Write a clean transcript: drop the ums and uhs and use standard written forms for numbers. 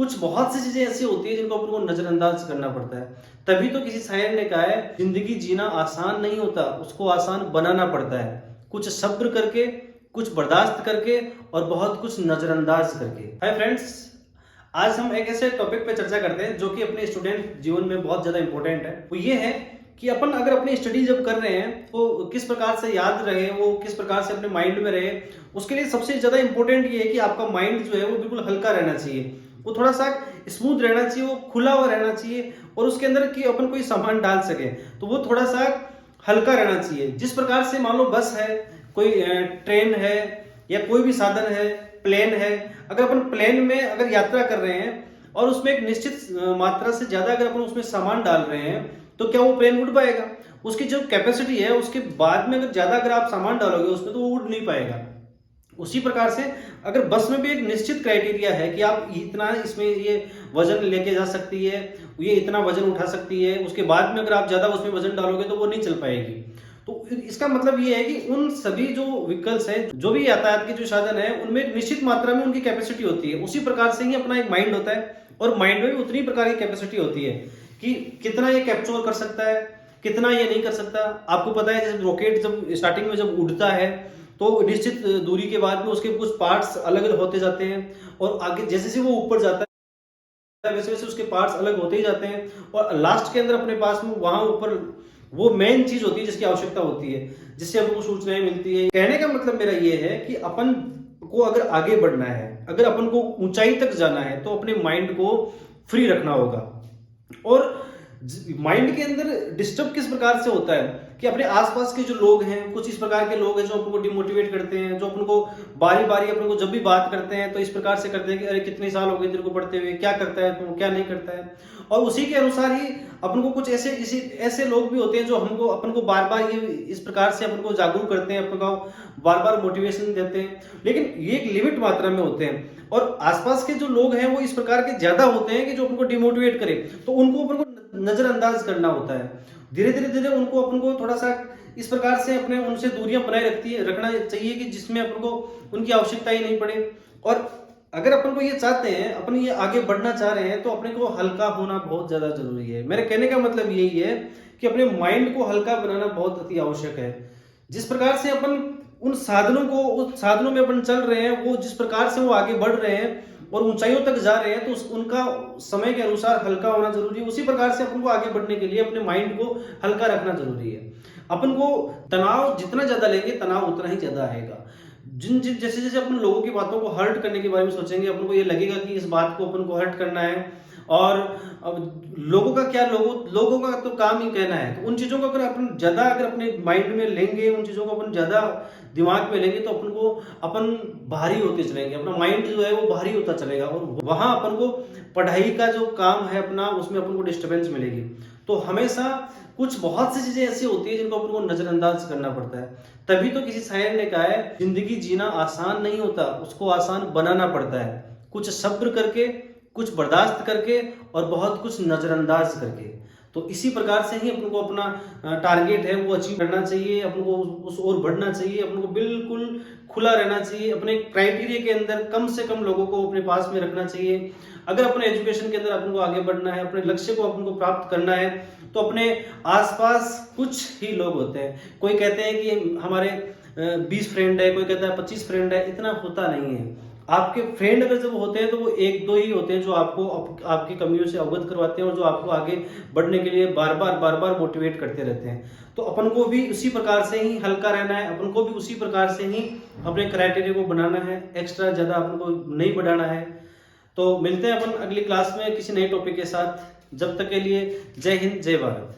कुछ बहुत सी चीजें ऐसी होती है जिनको अपन को नजरअंदाज करना पड़ता है। तभी तो किसी शायर ने कहा है, जिंदगी जीना आसान नहीं होता, उसको आसान बनाना पड़ता है। कुछ सब्र करके, कुछ बर्दाश्त करके और बहुत कुछ नजरअंदाज करके। हाय फ्रेंड्स, आज हम एक ऐसे टॉपिक पे चर्चा करते हैं जो कि अपने स्टूडेंट जीवन में बहुत ज्यादा इंपॉर्टेंट है। वो ये है कि अपन अगर अपनी स्टडी जब कर रहे हैं तो किस प्रकार से याद रहे, वो किस प्रकार से अपने माइंड में रहे। उसके लिए सबसे ज्यादा इंपॉर्टेंट ये है कि आपका माइंड जो है वो बिल्कुल हल्का रहना चाहिए, वो थोड़ा सा स्मूथ रहना चाहिए, वो खुला हुआ रहना चाहिए और उसके अंदर कि अपन कोई सामान डाल सके तो वो थोड़ा सा हल्का रहना चाहिए। जिस प्रकार से मान लो बस है, कोई ट्रेन है या कोई भी साधन है, प्लेन है। अगर अपन प्लेन में अगर यात्रा कर रहे हैं और उसमें एक निश्चित मात्रा से ज्यादा अगर अपन उसमें सामान डाल रहे हैं तो क्या वो प्लेन उड़ पाएगा? उसकी जो कैपेसिटी है उसके बाद में अगर ज्यादा अगर आप सामान डालोगे उसमें तो वो उड़ नहीं पाएगा। उसी प्रकार से अगर बस में भी एक निश्चित क्राइटेरिया है कि आप इतना इसमें ये वजन लेके जा सकती है, ये इतना वजन उठा सकती है, उसके बाद में अगर आप ज्यादा उसमें वजन डालोगे तो वो नहीं चल पाएगी। तो इसका मतलब ये है कि उन सभी जो व्हीकल्स हैं, जो भी यातायात के जो साधन है, उनमें एक निश्चित मात्रा में उनकी कैपेसिटी होती है। उसी प्रकार से ही अपना एक माइंड होता है और माइंड में भी उतनी प्रकार की कैपेसिटी होती है कि कितना ये कैप्चर कर सकता है, कितना ये नहीं कर सकता। आपको पता है जब रॉकेट जब स्टार्टिंग में जब उड़ता है तो निश्चित दूरी के बाद में उसके कुछ पार्ट्स अलग अलग होते जाते हैं और आगे जैसे जैसे वो ऊपर जाता है वैसे वैसे उसके पार्ट्स अलग होते ही जाते हैं और लास्ट के अंदर अपने पास में वहां ऊपर वो मेन चीज होती है जिसकी आवश्यकता होती है, जिससे हमको सूचनाएं मिलती है। कहने का मतलब मेरा ये है कि अपन को अगर आगे बढ़ना है, अगर अपन को ऊंचाई तक जाना है तो अपने माइंड को फ्री रखना होगा। और माइंड के अंदर डिस्टर्ब किस प्रकार से होता है कि अपने आसपास के जो लोग हैं, कुछ इस प्रकार के लोग हैं जो अपन को डिमोटिवेट करते हैं, जो अपन को बारी बारी अपन को जब भी बात करते हैं तो इस प्रकार से करते हैं कि अरे कितने साल हो गए तेरे को पढ़ते हुए, क्या करता है तू, क्या नहीं करता है। और उसी के अनुसार ही अपन को कुछ ऐसे लोग भी होते हैं जो हमको अपन को बार बार ये इस प्रकार से अपन को जागरूक करते हैं, अपन को बार बार मोटिवेशन देते हैं, लेकिन ये एक लिमिट मात्रा में होते हैं। और आसपास के जो लोग हैं वो इस प्रकार के ज्यादा होते हैं कि जो अपन को डिमोटिवेट करे, तो उनको अपन को नजरअंदाज करना होता है। धीरे धीरे धीरे उनको अपन को थोड़ा सा इस प्रकार से अपने उनसे दूरियां बनाए रखना चाहिए कि जिसमें अपन को उनकी आवश्यकता ही नहीं पड़े। और अगर अपन को ये चाहते हैं, अपन ये आगे बढ़ना चाह रहे हैं तो अपने को हल्का होना बहुत ज्यादा जरूरी है। मेरे कहने का मतलब यही है कि अपने माइंड को हल्का बनाना बहुत अति आवश्यक है। जिस प्रकार से अपन उन साधनों में अपन चल रहे हैं, वो जिस प्रकार से वो आगे बढ़ रहे हैं और ऊंचाइयों तक जा रहे हैं तो उनका समय के अनुसार हल्का होना जरूरी है। उसी प्रकार से अपन को आगे बढ़ने के लिए अपने माइंड को हल्का रखना जरूरी है। अपन को तनाव जितना ज्यादा लेंगे तनाव उतना ही ज्यादा आएगा। जिन जिन जैसे जैसे अपन लोगों की बातों को हर्ट करने के बारे में सोचेंगे, अपन को ये लगेगा कि इस बात को अपन को हर्ट करना है। और अब लोगों का क्या, लोगों का तो काम ही कहना है। तो उन चीजों को अगर अपन ज्यादा अगर अपने माइंड में लेंगे, उन चीजों को अपन ज्यादा दिमाग में लेंगे तो अपन भारी होते चलेंगे, अपना माइंड जो है वो भारी होता चलेगा और वहां अपन को पढ़ाई का जो काम है अपना, उसमें अपन को डिस्टर्बेंस मिलेगी। तो हमेशा कुछ बहुत सी चीजें ऐसी होती है जिनको अपन को नजरअंदाज करना पड़ता है। तभी तो किसी शायर ने कहा है, जिंदगी जीना आसान नहीं होता, उसको आसान बनाना पड़ता है। कुछ सब्र करके, कुछ बर्दाश्त करके और बहुत कुछ नजरअंदाज करके। तो इसी प्रकार से ही अपन को अपना टारगेट है वो अचीव करना चाहिए, अपन को उस ओर बढ़ना चाहिए, अपन को बिल्कुल खुला रहना चाहिए। अपने क्राइटेरिया के अंदर कम से कम लोगों को अपने पास में रखना चाहिए। अगर अपने एजुकेशन के अंदर अपन को आगे बढ़ना है, अपने लक्ष्य को अपन को प्राप्त करना है तो अपने आसपास कुछ ही लोग होते हैं। कोई कहते हैं कि हमारे 20 फ्रेंड है, कोई कहता है 25 फ्रेंड है, इतना होता नहीं है। आपके फ्रेंड अगर जब होते हैं तो वो एक दो ही होते हैं जो आपको आपकी कमियों से अवगत करवाते हैं और जो आपको आगे बढ़ने के लिए बार बार मोटिवेट करते रहते हैं। तो अपन को भी उसी प्रकार से ही हल्का रहना है, अपन को भी उसी प्रकार से ही अपने क्राइटेरिया को बनाना है, एक्स्ट्रा ज्यादा अपन को नहीं बढ़ाना है। तो मिलते हैं अपन अगली क्लास में किसी नए टॉपिक के साथ। जब तक के लिए जय हिंद, जय भारत।